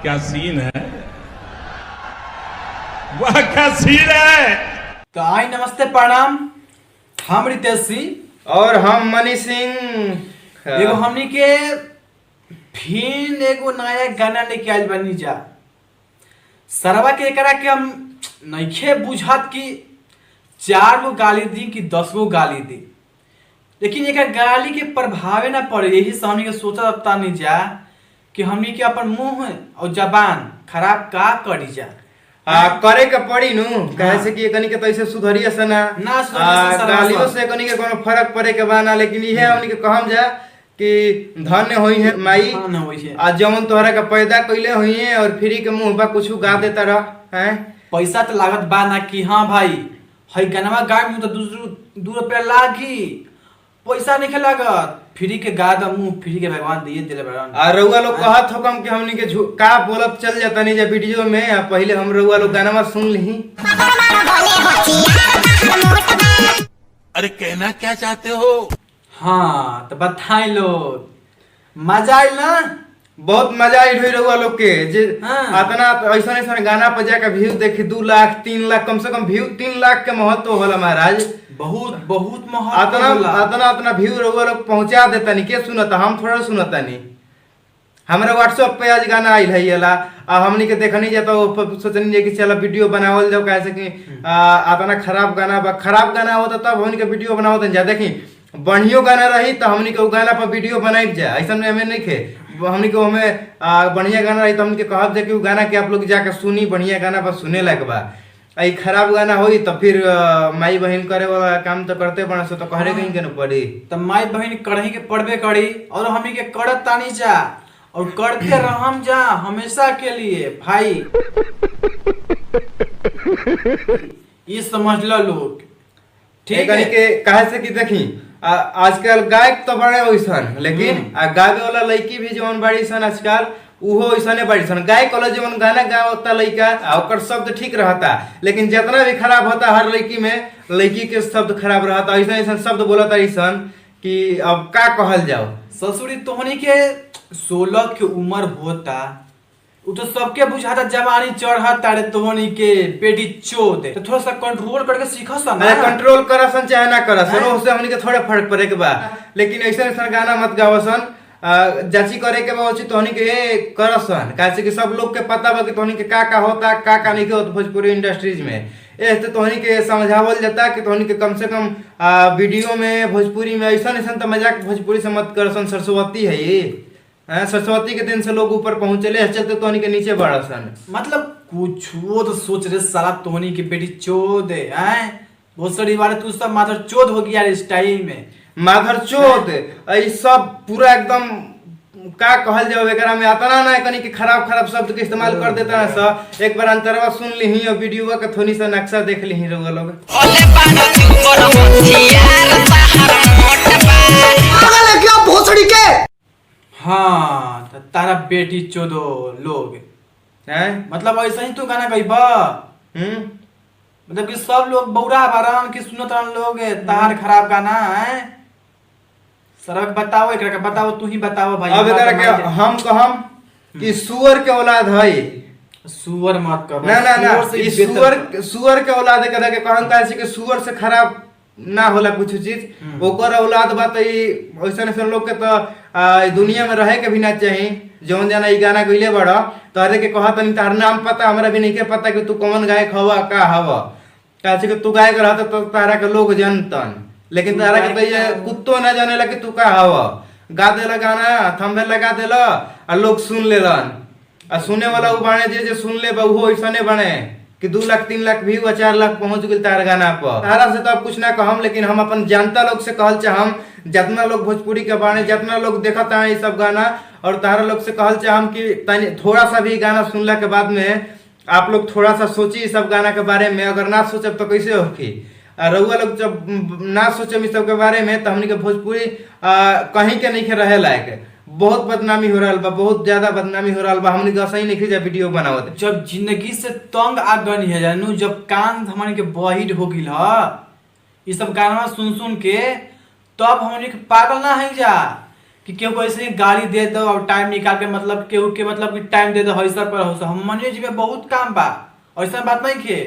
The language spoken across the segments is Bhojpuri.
क्या सीन है, वाह क्या सीन है। तो आई नमस्ते प्रणाम, हम रितेश सिंह और हम मनी सिंह। एगो हमनी के फिर एगो नया गाना लेके आइल बनी जा। सरवा के एकरा के हम नइखे बुझात कि 4 गो गाली दी कि 10 गो गाली दी, लेकिन एक गाली के प्रभावे ना पड़े। यही से हमनी के सोचता नहीं जा कि हमनी के अपन मुंह और जबान खराब का करी जा। करे के पड़ी नु कहे से कि एकनी के तो ऐसे सुधरिया से ना गालियों से एकनी के कोनो फर्क पड़े के बाना, लेकिन इहे हमनी के कहम जा कि धन्य होई है माई आ जमन तोहरा का पैदा कइले होई है और फ्री के मुंह बा कुछ गा देता रह हैं। पैसा तो लागत बा ना कि हाँ भाई हई गनवा गाय मुंह तो 2 रुपया लागी, पैसा नहीं लागत, फ्री के गा द मुंह फ्री के भगवान दिए दिले भगवान। आ रउआ लोग कहत हो कम कि हमनी के का बोलत चल जाता नहीं जा वीडियो में। पहले हम रउआ लोग गाना सुन ली। अरे कहना क्या चाहते हो? हाँ तो बताई लो, मजा आइल ना? बहुत मजा आई रउआ लोग के जे हाँ। अतना ऐसा गाना पर जाकर व्यू देखी 2 लाख 3 लाख कम से कम व्यू 3 लाख के महत्व होला महाराज। बहुत बहुत महत्व होला। अतना व्यू रउआ लोग पहुंचा देता नहीं के सुनता, हम थोड़ा सुनता नहीं। हमारा व्हाट्सएप पे आज गाना आइल है येला आ हमनी के देखनी जाता सोचनी जे कि चला वीडियो बनावल जाओ कैसे कि अतना खराब गाना होता तब हमनी के वीडियो बनावत जा। देखी बढ़ियो गाना रही तो हमनी के गाना पर वीडियो बनाई जा, ऐसा में हमें नहीं खे। हमनी को हमें बढ़िया गाना रही तो हमनी के कहब जे कि गाना के आप लोग जाके सुनी, बढ़िया गाना पर सुने लायक बा। आई खराब गाना होई तो फिर माई बहन करे वाला काम तो करते बना सो तो कहरे कहीं के न पड़ी। तो माई बहन करही के पड़बे करी और हमनी के करत तानी जा और करते रहम जा हमेशा के लिए भाई। ये समझ लो लोग, ठीक है के कहे से कि देखी आजकल गायक तो बड़े वैसन, लेकिन गावे वाला लड़की भी जवन बड़ी सन आजकल उहो ऐसने बड़ी सन। गायक वाला जवन गाना गावता लड़का ओकर शब्द ठीक रहता, लेकिन जितना भी खराब होता हर लड़की में लड़की के शब्द खराब रहता। ऐसा ऐसा शब्द बोलता ऐसन कि अब का कहल जाओ। ससुरी तोहनी के 16 के उम्र होता, वो तो सबके बुझाता जवानी चढ़ता रे तोहनी के बेटी चोद। तो थोड़ा सा कंट्रोल करके सीखा सन ना। कंट्रोल करसन चाहे ना करसन उससे हमनी के थोड़ा फर्क पड़े के बा, लेकिन ऐसा ऐसा गाना मत गावसन। जाची करे के बा तोहनी के करसन कैसे कि सब लोग के पता बा कि तोहनी के का होता का नहीं होता भोजपुरी इंडस्ट्रीज में। ऐसे तोहनी के समझावल जाता कि तोहनी के कम से कम वीडियो में भोजपुरी में ऐसा ऐसा तो मजाक भोजपुरी से मत करसन। सरस्वती है ये, सरस्वती के दिन से लोग ऊपर पहुंचले चलते तोहनी के नीचे बढ़ सन। मतलब कुछ वो तो सोच रहे साला तोहनी की बेटी चोद है। बहुत सारी बार तू सब माधर चोद हो गया इस टाइम में। माधर चोद ये सब पूरा एकदम का कहल जाओ एकरा में अतना ना कनी कि खराब शब्द के इस्तेमाल कर देता है सब। एक बार अंतरवा सुन ली और वीडियो का थोड़ी सा नक्शा देख ली रउआ लोग। हाँ तो तारा बेटी चोदो लोग हैं मतलब ऐसा ही तू गाना गईबा। मतलब कि सब लोग बौरा बारान की सुनत रहन लोग तार खराब गाना है। सरक बताओ एकरा के बताओ, तू ही बताओ भाई। अब एकरा के हम कहम कि सुअर के औलाद है। सुअर मत कह ना ना ना ई सुअर के औलाद है कदा के कहन का कि सुअर से खराब ना होला कुछ चीज। ओकर औलाद बा त ई ऐसन ऐसन लोग के तो दुनिया में रहे के भी ना चाहिए। जौन जाना ई गाना गइले बड़ा तोहरे के कहत नहीं तार नाम पता हमरा भी नहीं के पता कि तू कौन गायक हवा का हवा काहे कि तू गायक रहत तो तारा के लोग जानतन, लेकिन तारा के तो ये कुत्तो ना जानेला कि तू का हवा। गा देला गाना थंबनेल लगा देला और लोग सुन लेलन आ सुने वाला वो बाणे जे सुन ले वो ऐसने बने कि 2 लाख 3 लाख व्यू 4 लाख पहुंच गई तार गाना पर। तारा से तो अब कुछ ना कहम, लेकिन हम अपन जनता लोग से कहल चाहम जितना लोग भोजपुरी के बारे जितना लोग देखता है ये सब गाना और तारा लोग से कहल चाहम कि थोड़ा सा भी गाना सुनला के बाद में आप लोग थोड़ा सा सोची इस सब गाना के बारे में। अगर ना सोचब तो कैसे होगी। रउआ लोग जब ना सोचब इस सब के बारे में तो हमनी के भोजपुरी कहीं के नहीं रहे लायक। बहुत बदनामी हो रहा बा, बहुत ज्यादा बदनामी हो रहा बा। हमनी के सही नहीं जा वीडियो बनावत। जब जिंदगी से तंग आ गनी है जानू, जब कान हमनी के बहिर हो गिल ह ये सब गाना सुन सुन के, तब हमनी के पागल ना है जा कि केहू को ऐसे ही गाली दे दो और टाइम निकाल के मतलब केहू के मतलब कि टाइम दे दो हईसर पर हौसर हमनियो जी में बहुत काम बा, ऐसा बात नहीं के,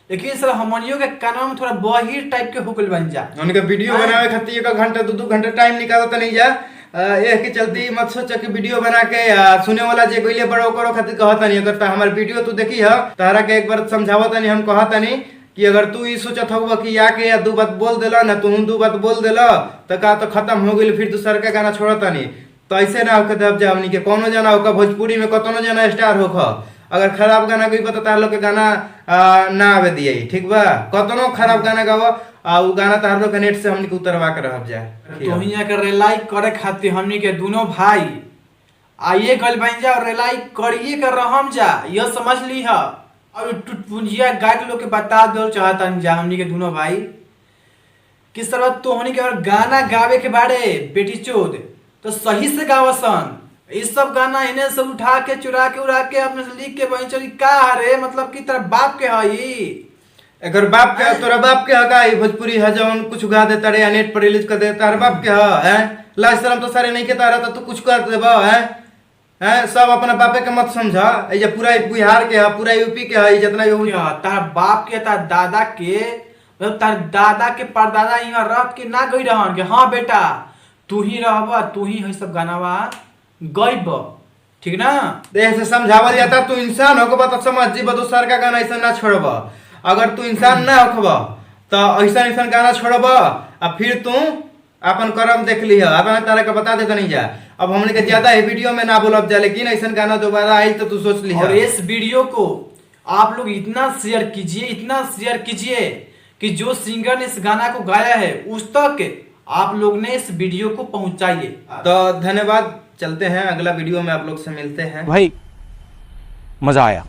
लेकिन सर हमनियो के कानून में थोड़ा बहिर टाइप के हो गइल बन जा। उनके वीडियो बनावे खातिर 1 घंटा 2 घंटा टाइम निकालत नहीं जा। के चलती मत सोच कि वीडियो बना के सुने वाला जे गइले बड़ो करो खातिर कहता नहीं। अगर हमार वीडियो तू देखी है तारा के एक बार समझावत नहीं, हम कहता नहीं कि अगर तू ई सोचत होगा कि आके या 2 बात बोल देला ना, तू 2 बात बोल देला तो का तो खत्म हो गइल, फिर दूसर का गाना छोड़ता नहीं। तो ऐसे ना होके तब जा हमनी के कोनो जना होका भोजपुरी में कतनो जना स्टार होखा, अगर खराब गाना गई बता तार लोग के गाना ना आवे दिए, ठीक बा। कतनो खराब गाना गावो उ गाना तार लोग के नेट से हमनी के उतरवा के रहब जा। तो हिया के रिलाई करे खातिर हमनी के दोनों भाई आइए गल बन जा और रिलाई करिए के रहम जा, यह समझ ली है। और टुटपुंजिया गायक लोग के बता दो चाहता जा हमनी के दोनों भाई किस तरह तोहनी के अगर गाना गावे के बारे बेटी चोद तो सही से गावसन। इस सब गाना इन्हें से उठा के चुरा के उड़ा के अपने से लिख के बहन चली का रे, मतलब कि तेरा बाप के हई, अगर बाप के तोरा बाप के हगा भोजपुरी है जौन कुछ गा देता रे नेट पर रिलीज कर देता है बाप के है लाज शर्म तो सारे नहीं के तारा तो तू कुछ कर देबा है सब अपना बापे के मत समझा। ये पूरा बिहार के है, पूरा यूपी के है, जितना तार बाप के तार दादा के मतलब तार दादा के परदादा यहाँ रख के ना गई रहन के हाँ बेटा तू ही रहबा, तू ही है सब गानावा गईब, ठीक ना। देह से समझावल जाता तू इंसान होगा तो समझ जी दूसर का गाना ऐसा ना छोड़बा। अगर तू इंसान ना होखबा तो ऐसा ऐसा गाना छोड़बा और फिर तू अपन कर्म देख लिया। अपना तारा का बता देता नहीं जा। अब हमने के ज्यादा है वीडियो में ना बोलब जा, लेकिन ऐसा गाना दोबारा आई तो तू सोच लिया। और इस वीडियो को आप लोग इतना शेयर कीजिए, इतना शेयर कीजिए कि जो सिंगर ने इस गाना को गाया है उस तक आप लोग ने इस वीडियो को पहुंचाइए। तो धन्यवाद, चलते हैं अगला वीडियो में आप लोग से मिलते हैं भाई मजा आया।